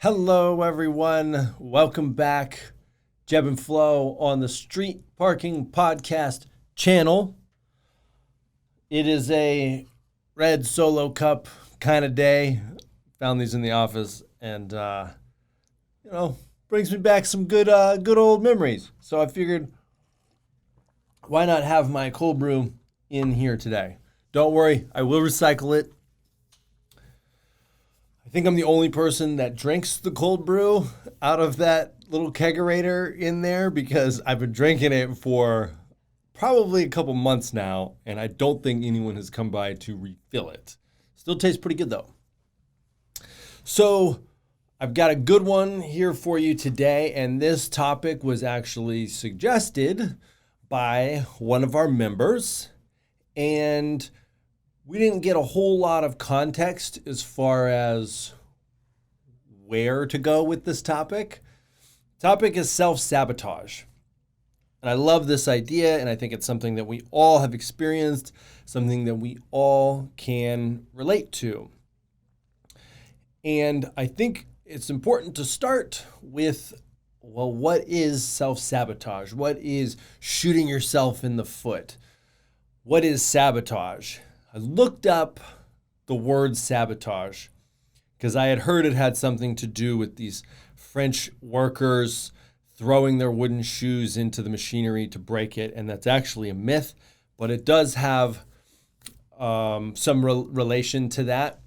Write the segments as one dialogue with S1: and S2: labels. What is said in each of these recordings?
S1: Hello, everyone. Welcome back. JEB in Flow on the Street Parking Podcast channel. It is a red Solo cup kind of day. Found these in the office and, brings me back some good old memories. So I figured, why not have my cold brew in here today? Don't worry, I will recycle it. I think I'm the only person that drinks the cold brew out of that little kegerator in there because I've been drinking it for probably a couple months now, and I don't think anyone has come by to refill it. Still tastes pretty good though. So I've got a good one here for you today, and this topic was actually suggested by one of our members, and we didn't get a whole lot of context as far as where to go with this topic. Topic is self-sabotage. And I love this idea, and I think it's something that we all have experienced, something that we all can relate to. And I think it's important to start with, well, what is self-sabotage? What is shooting yourself in the foot? What is sabotage? I looked up the word sabotage because I had heard it had something to do with these French workers throwing their wooden shoes into the machinery to break it, and that's actually a myth, but it does have some relation to that.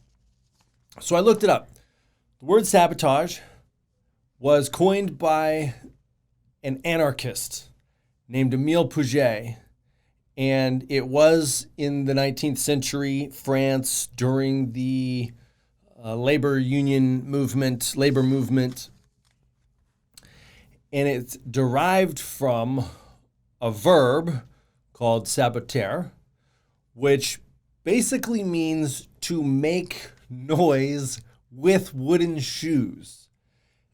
S1: So I looked it up. The word sabotage was coined by an anarchist named Émile Pouget. And it was in the 19th century France during the labor movement. And it's derived from a verb called saboter, which basically means to make noise with wooden shoes.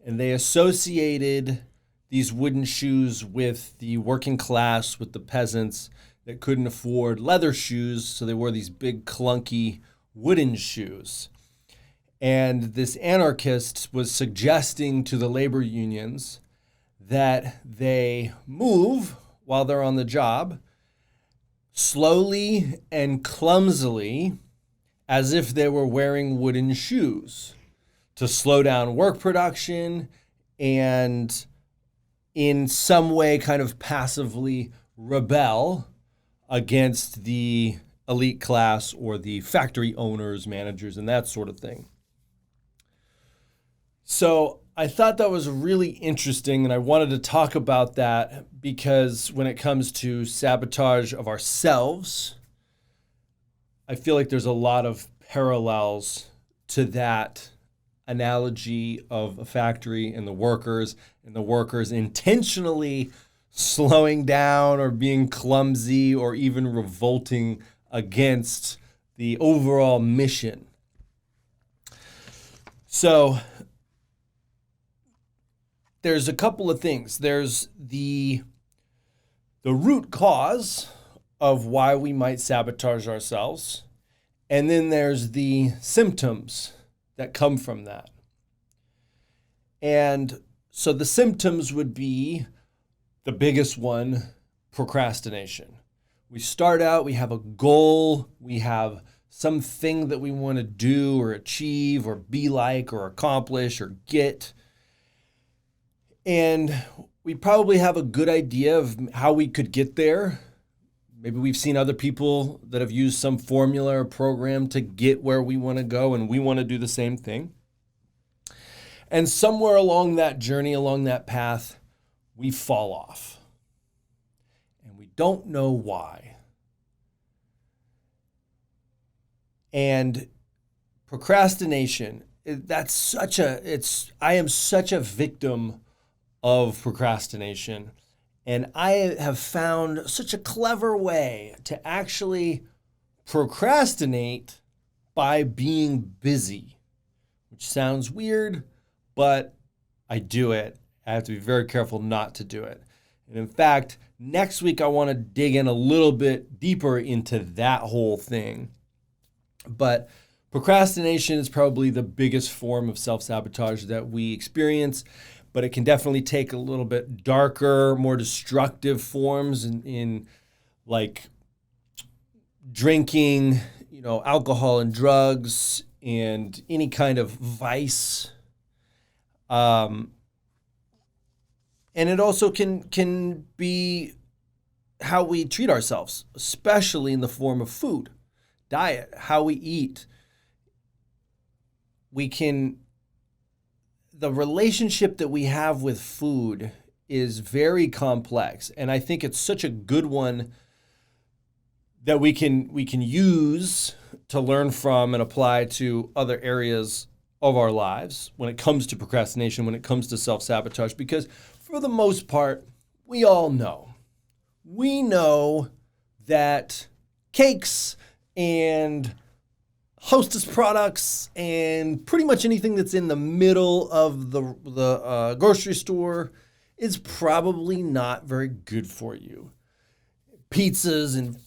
S1: And they associated these wooden shoes with the working class, with the peasants that couldn't afford leather shoes, so they wore these big clunky wooden shoes. And this anarchist was suggesting to the labor unions that they move while they're on the job slowly and clumsily as if they were wearing wooden shoes to slow down work production and in some way kind of passively rebel against the elite class or the factory owners, managers, and that sort of thing. So I thought that was really interesting, and I wanted to talk about that because when it comes to sabotage of ourselves, I feel like there's a lot of parallels to that analogy of a factory and the workers intentionally slowing down or being clumsy or even revolting against the overall mission. So there's a couple of things. There's the root cause of why we might sabotage ourselves, and then there's the symptoms that come from that. And so the symptoms would be the biggest one, procrastination. We start out, we have a goal, we have something that we want to do or achieve or be like or accomplish or get. And we probably have a good idea of how we could get there. Maybe we've seen other people that have used some formula or program to get where we want to go, and we want to do the same thing. And somewhere along that journey, along that path, we fall off. And we don't know why. And procrastination, I am such a victim of procrastination. And I have found such a clever way to actually procrastinate by being busy, which sounds weird, but I do it. I have to be very careful not to do it. And in fact, next week I want to dig in a little bit deeper into that whole thing. But Procrastination is probably the biggest form of self-sabotage that we experience, but it can definitely take a little bit darker, more destructive forms in like drinking, alcohol and drugs and any kind of vice. And it also can be how we treat ourselves, especially in the form of food, diet, how we eat. The relationship that we have with food is very complex. And I think it's such a good one that we can use to learn from and apply to other areas of our lives when it comes to procrastination, when it comes to self-sabotage, because for the most part, we all know. We know that cakes and Hostess products and pretty much anything that's in the middle of the grocery store is probably not very good for you. Pizzas and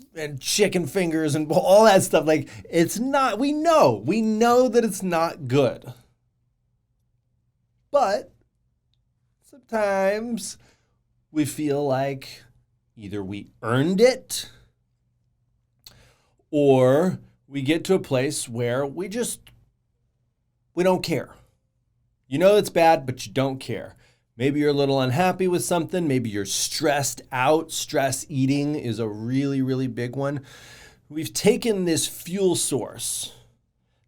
S1: chicken fingers and all that stuff, like it's not, we know that it's not good. But sometimes we feel like either we earned it or we get to a place where we don't care. You know it's bad, but you don't care. Maybe you're a little unhappy with something. Maybe you're stressed out. Stress eating is a really, really big one. We've taken this fuel source,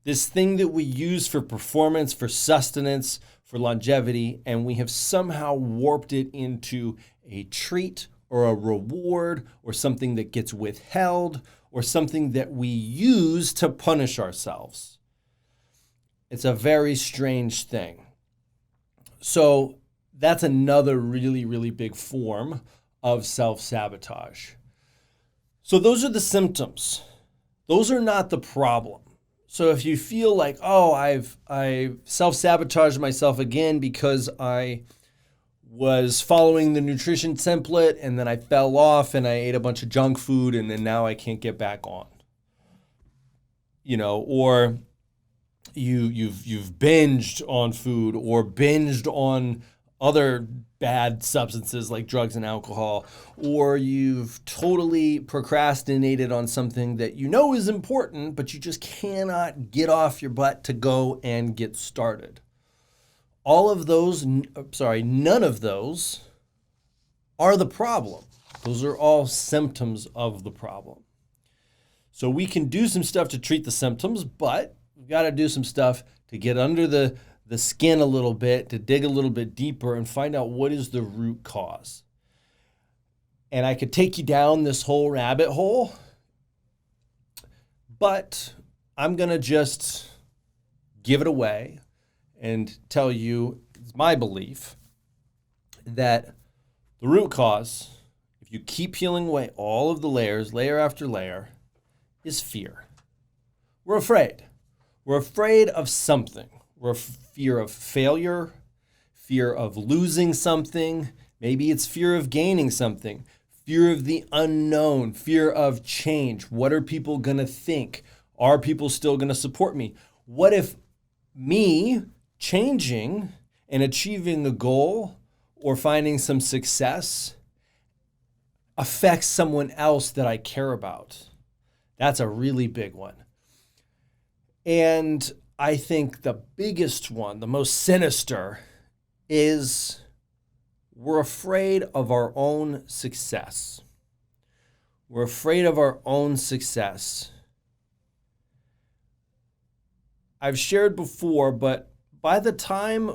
S1: this thing that we use for performance, for sustenance, for longevity, and we have somehow warped it into a treat or a reward or something that gets withheld or something that we use to punish ourselves. It's a very strange thing. So that's another really, really big form of self-sabotage. So those are the symptoms. Those are not the problem. So if you feel like, oh, I've self-sabotaged myself again because I was following the nutrition template and then I fell off and I ate a bunch of junk food and then now I can't get back on. Or you've binged on food or binged on other bad substances like drugs and alcohol, or you've totally procrastinated on something that you know is important, but you just cannot get off your butt to go and get started. None of those are the problem. Those are all symptoms of the problem. So we can do some stuff to treat the symptoms, but we've got to do some stuff to get under the skin a little bit, to dig a little bit deeper and find out what is the root cause. And I could take you down this whole rabbit hole, but I'm going to just give it away and tell you, it's my belief that the root cause, if you keep peeling away all of the layers, layer after layer, is fear. We're afraid. We're afraid of something. We're fear of failure, fear of losing something. Maybe it's fear of gaining something, fear of the unknown, fear of change. What are people going to think? Are people still going to support me? What if me changing and achieving a goal or finding some success affects someone else that I care about? That's a really big one. And I think the biggest one, the most sinister, is we're afraid of our own success. We're afraid of our own success. I've shared before, but by the time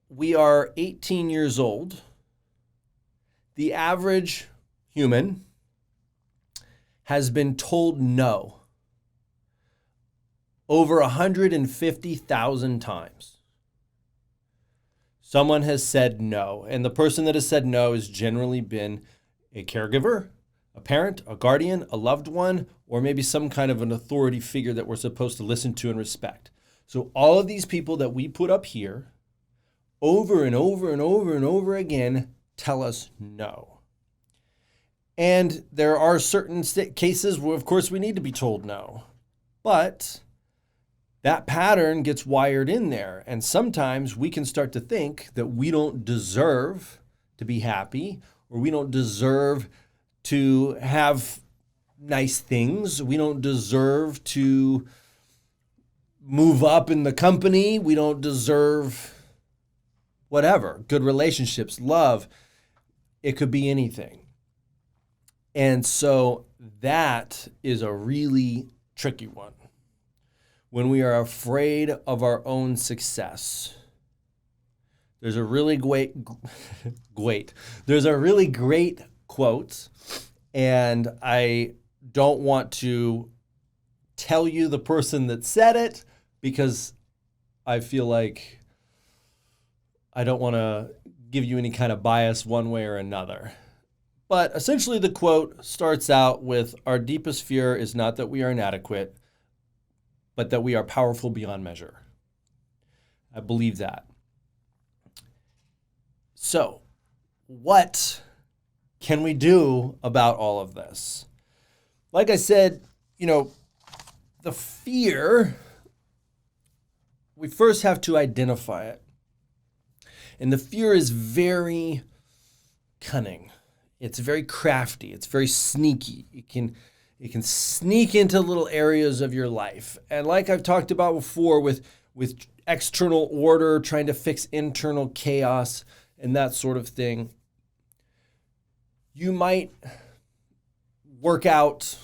S1: we are 18 years old, the average human has been told no over 150,000 times. Someone has said no, and the person that has said no has generally been a caregiver, a parent, a guardian, a loved one, or maybe some kind of an authority figure that we're supposed to listen to and respect. So all of these people that we put up here over and over and over and over again tell us no. And there are certain cases where, of course, we need to be told no. But that pattern gets wired in there. And sometimes we can start to think that we don't deserve to be happy, or we don't deserve to have nice things. We don't deserve to move up in the company. We don't deserve whatever, good relationships, love. It could be anything. And so that is a really tricky one. When we are afraid of our own success, there's a really great quote, and I don't want to tell you the person that said it because I feel like I don't want to give you any kind of bias one way or another. But essentially the quote starts out with, "Our deepest fear is not that we are inadequate, but that we are powerful beyond measure." I believe that. So, what can we do about all of this? Like I said, the fear, we first have to identify it. And the fear is very cunning. It's very crafty. It's very sneaky. It can sneak into little areas of your life. And like I've talked about before with external order, trying to fix internal chaos and that sort of thing, you might work out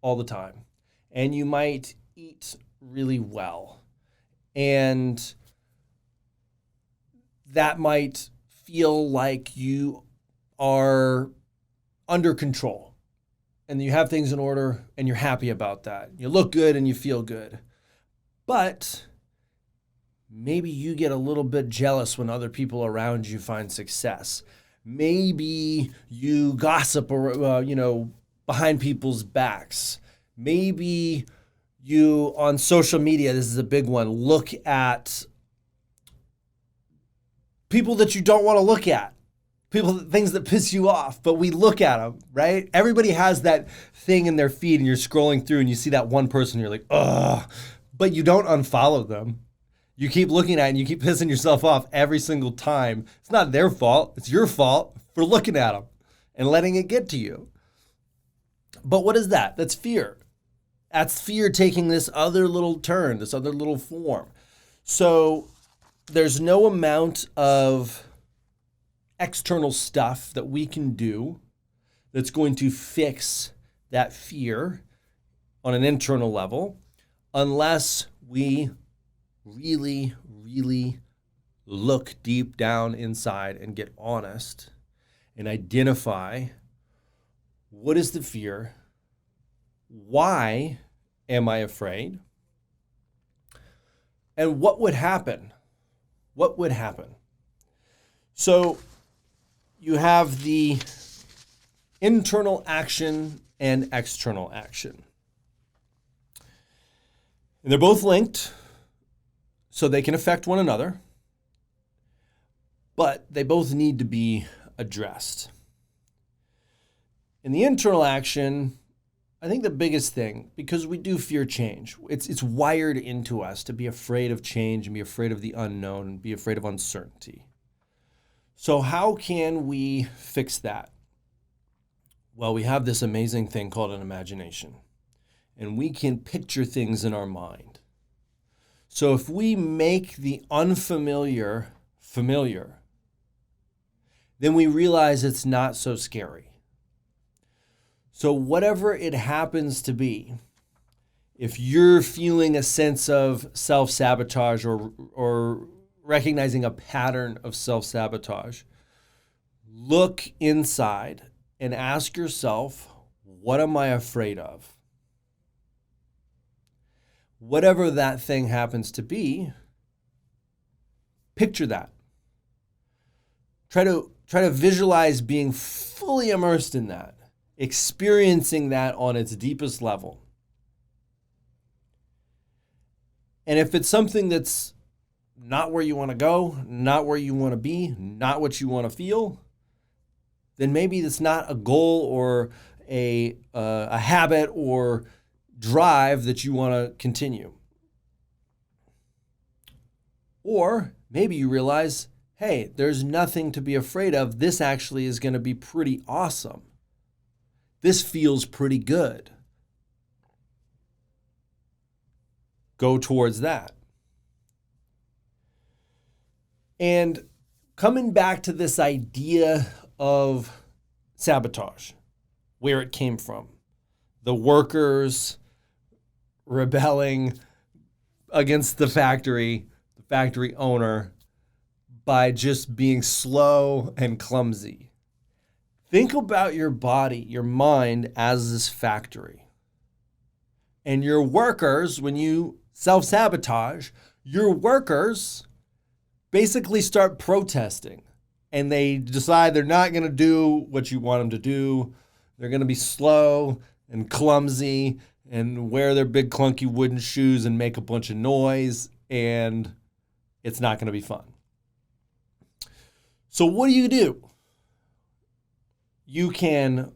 S1: all the time and you might eat really well. And that might feel like you are under control and you have things in order and you're happy about that. You look good and you feel good. But maybe you get a little bit jealous when other people around you find success. Maybe you gossip, behind people's backs. Maybe you, on social media, this is a big one, look at people that you don't want to look at. Things that piss you off, but we look at them, right? Everybody has that thing in their feed and you're scrolling through and you see that one person, you're like, ugh, but you don't unfollow them. You keep looking at it and you keep pissing yourself off every single time. It's not their fault. It's your fault for looking at them and letting it get to you. But what is that? That's fear. That's fear taking this other little turn, this other little form. So there's no amount of external stuff that we can do that's going to fix that fear on an internal level unless we really, really look deep down inside and get honest and identify what is the fear, why am I afraid, and what would happen? What would happen? So you have the internal action and external action. And they're both linked, so they can affect one another, but they both need to be addressed. In the internal action, I think the biggest thing, because we do fear change, it's wired into us to be afraid of change and be afraid of the unknown and be afraid of uncertainty. So how can we fix that? Well, we have this amazing thing called an imagination, and we can picture things in our mind. So if we make the unfamiliar familiar, then we realize it's not so scary. So whatever it happens to be, if you're feeling a sense of self-sabotage or recognizing a pattern of self-sabotage, look inside and ask yourself, what am I afraid of? Whatever that thing happens to be, picture that. Try to visualize being fully immersed in that, experiencing that on its deepest level. And if it's something that's not where you want to go, not where you want to be, not what you want to feel, then maybe it's not a goal or a habit or drive that you want to continue. Or maybe you realize, hey, there's nothing to be afraid of. This actually is going to be pretty awesome. This feels pretty good. Go towards that. And coming back to this idea of sabotage, where it came from, the workers rebelling against the factory owner by just being slow and clumsy. Think about your body, your mind as this factory. And your workers, when you self-sabotage, your workers basically start protesting. And they decide they're not going to do what you want them to do. They're going to be slow and clumsy and wear their big clunky wooden shoes and make a bunch of noise. And it's not going to be fun. So what do? You can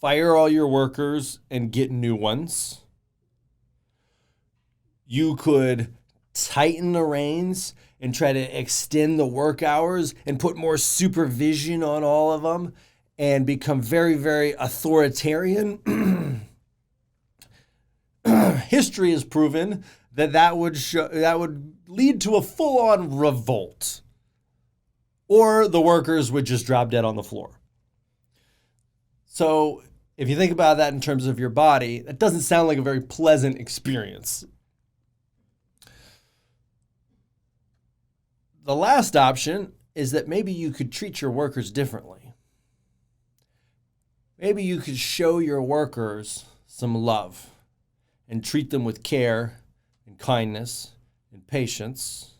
S1: fire all your workers and get new ones. You could tighten the reins and try to extend the work hours and put more supervision on all of them and become very, very authoritarian. History has proven that would lead to a full-on revolt, or the workers would just drop dead on the floor. So if you think about that in terms of your body, that doesn't sound like a very pleasant experience. The last option is that maybe you could treat your workers differently. Maybe you could show your workers some love and treat them with care and kindness and patience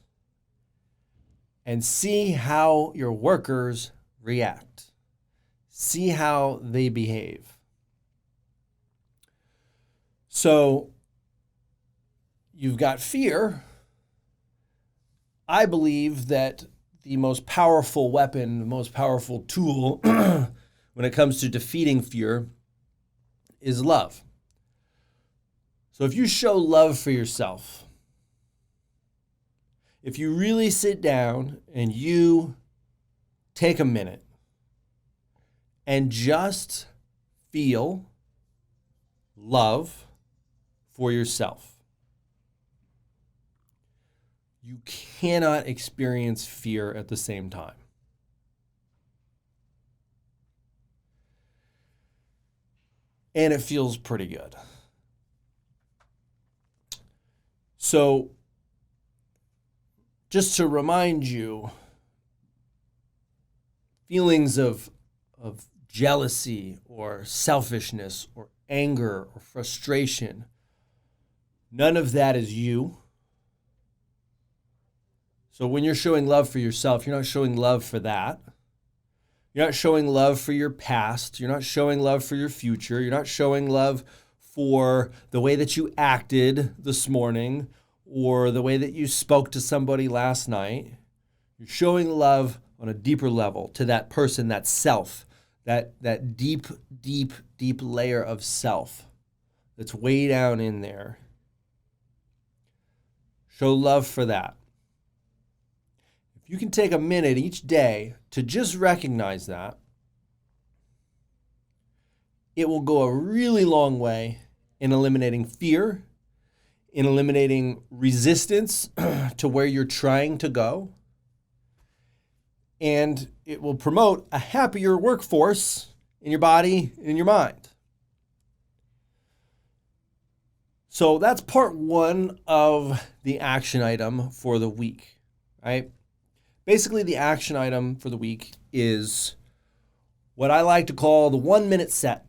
S1: and see how your workers react. See how they behave. So you've got fear. I believe that the most powerful weapon, the most powerful tool when it comes to defeating fear is love. So if you show love for yourself, if you really sit down and you take a minute and just feel love for yourself, you cannot experience fear at the same time. And it feels pretty good. So, just to remind you, feelings of jealousy or selfishness or anger or frustration, none of that is you. So when you're showing love for yourself, you're not showing love for that. You're not showing love for your past. You're not showing love for your future. You're not showing love for the way that you acted this morning or the way that you spoke to somebody last night. You're showing love on a deeper level to that person, that self, that deep, deep, deep layer of self that's way down in there. Show love for that. If you can take a minute each day to just recognize that, it will go a really long way in eliminating fear, in eliminating resistance to where you're trying to go, and it will promote a happier workforce in your body and in your mind. So that's part one of the action item for the week, right? Basically, the action item for the week is what I like to call the 1 minute set.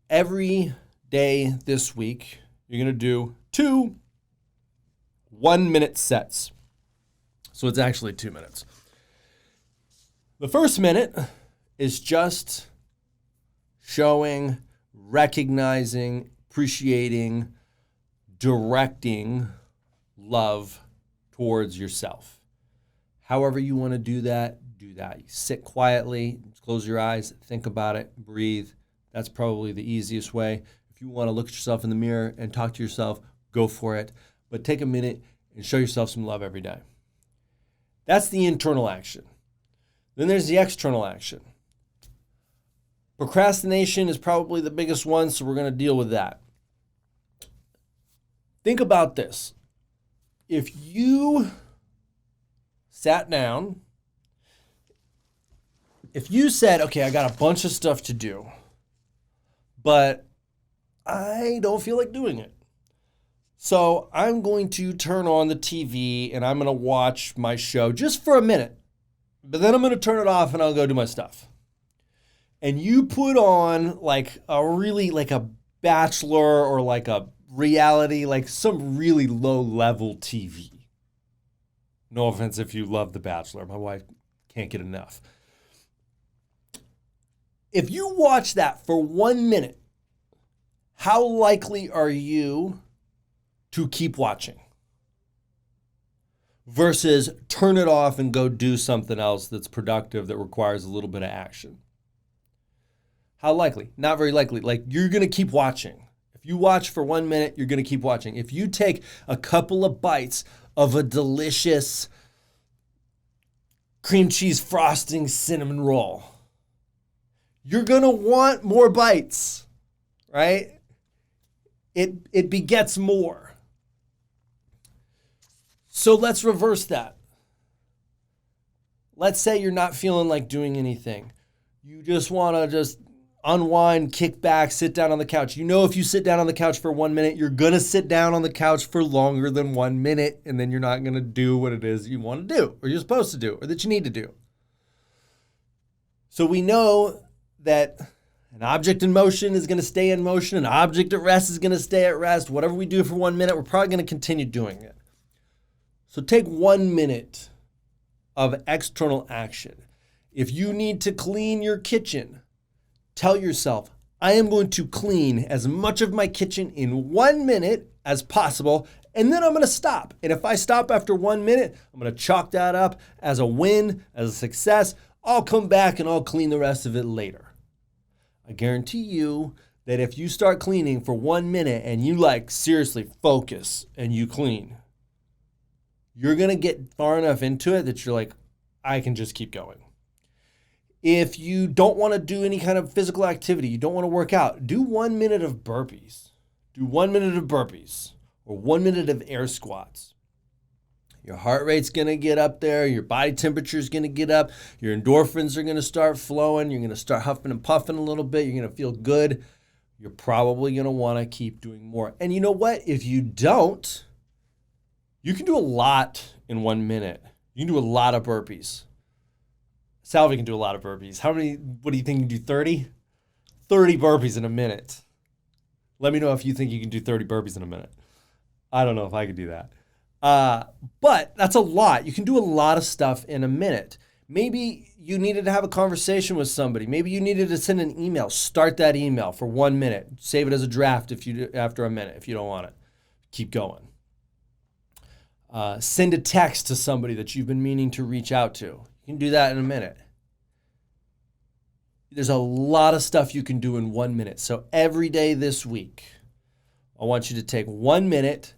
S1: Every day this week, you're going to do 2 1 minute sets. So it's actually 2 minutes. The first minute is just showing, recognizing, appreciating, directing love towards yourself. However you want to do that, do that. You sit quietly, close your eyes, think about it, breathe. That's probably the easiest way. If you want to look at yourself in the mirror and talk to yourself, go for it. But take a minute and show yourself some love every day. That's the internal action. Then there's the external action. Procrastination is probably the biggest one, so we're going to deal with that. Think about this. If you sat down, if you said, okay, I got a bunch of stuff to do, but I don't feel like doing it. So I'm going to turn on the TV and I'm going to watch my show just for a minute, but then I'm going to turn it off and I'll go do my stuff. And you put on like a Bachelor or like a reality, like some really low level TV. No offense if you love The Bachelor. My wife can't get enough. If you watch that for 1 minute, how likely are you to keep watching versus turn it off and go do something else that's productive that requires a little bit of action? How likely? Not very likely. Like, you're going to keep watching. If you watch for 1 minute, you're going to keep watching. If you take a couple of bites of a delicious cream cheese frosting cinnamon roll, you're going to want more bites, right? It begets more. So let's reverse that. Let's say you're not feeling like doing anything. You just want to just unwind, kick back, sit down on the couch. You know, if you sit down on the couch for 1 minute, you're going to sit down on the couch for longer than 1 minute, and then you're not going to do what it is you want to do, or you're supposed to do, or that you need to do. So we know that an object in motion is going to stay in motion. An object at rest is going to stay at rest. Whatever we do for 1 minute, we're probably going to continue doing it. So take 1 minute of external action. If you need to clean your kitchen, tell yourself, I am going to clean as much of my kitchen in 1 minute as possible, and then I'm going to stop. And if I stop after 1 minute, I'm going to chalk that up as a win, as a success. I'll come back and I'll clean the rest of it later. I guarantee you that if you start cleaning for 1 minute and you seriously focus and you clean, you're going to get far enough into it that you're like, I can just keep going. If you don't want to do any kind of physical activity, you don't want to work out, do 1 minute of burpees. Do 1 minute of burpees or 1 minute of air squats. Your heart rate's going to get up there. Your body temperature's going to get up. Your endorphins are going to start flowing. You're going to start huffing and puffing a little bit. You're going to feel good. You're probably going to want to keep doing more. And you know what? If you don't, you can do a lot in 1 minute. You can do a lot of burpees. Salvi can do a lot of burpees. What do you think you can do, 30? 30 burpees in a minute. Let me know if you think you can do 30 burpees in a minute. I don't know if I could do that. But that's a lot. You can do a lot of stuff in a minute. Maybe you needed to have a conversation with somebody. Maybe you needed to send an email. Start that email for 1 minute. Save it as a draft after a minute if you don't want it. Keep going. Send a text to somebody that you've been meaning to reach out to. You can do that in a minute. There's a lot of stuff you can do in 1 minute. So every day this week, I want you to take 1 minute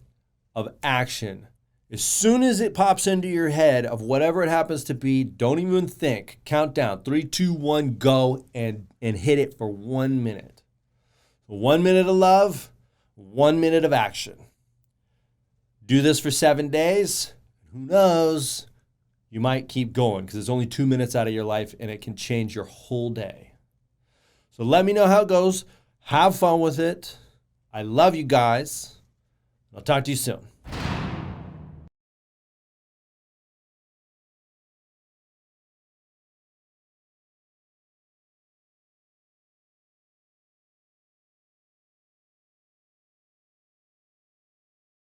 S1: of action. As soon as it pops into your head of whatever it happens to be, don't even think. Count down. 3, 2, 1, go, and hit it for 1 minute. 1 minute of love, 1 minute of action. Do this for 7 days. Who knows? You might keep going because it's only 2 minutes out of your life and it can change your whole day. So let me know how it goes. Have fun with it. I love you guys. I'll talk to you soon.